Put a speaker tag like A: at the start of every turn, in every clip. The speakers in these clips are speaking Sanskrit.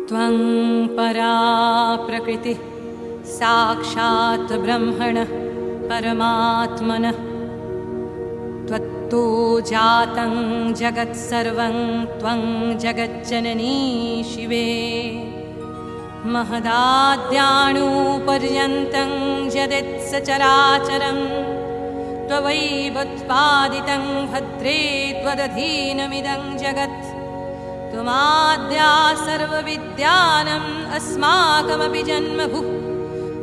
A: त्वं परा प्रकृतिः साक्षात् ब्रह्मणः परमात्मनः त्वत्तो जातं जगत्सर्वं त्वं जगज्जननी शिवे महदाद्याणुपर्यन्तं यदित्सचराचरं त्ववैवोत्पादितं भद्रे त्वदधीनमिदं जगत् त्वमाद्या सर्वविद्यानम् अस्माकमपि जन्मभूः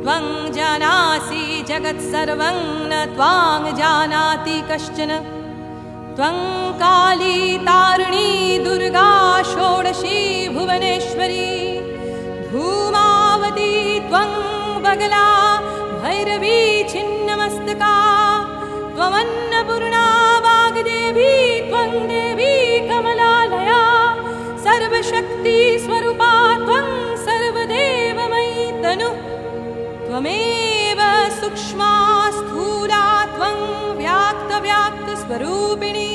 A: त्वं जानासि जगत्सर्वं न त्वां जानाति कश्चन त्वं काली तारिणी दुर्गा षोडशी भुवनेश्वरी धूमावती त्वं बगला भैरवी छिन्नमस्तका त्वमन्नपूर्णा वाग्देवी त्वं देवी कमलालया सर्वशक्ति स्वरूपा त्वं सर्वदेवमयी तनुः त्वमेव सूक्ष्मा स्थूला त्वं व्याक्तव्याक्तस्वरूपिणी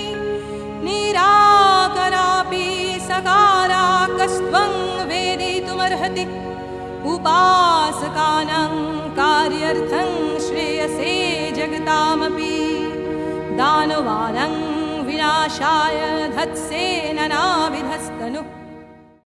A: निराकरापि सकारा कस्त्वं वेदितुमर्हति उपासकानां कार्यार्थं श्रेयसे जगतामपि दानवानां विनाशाय धत्से नानाविधस्तनुः।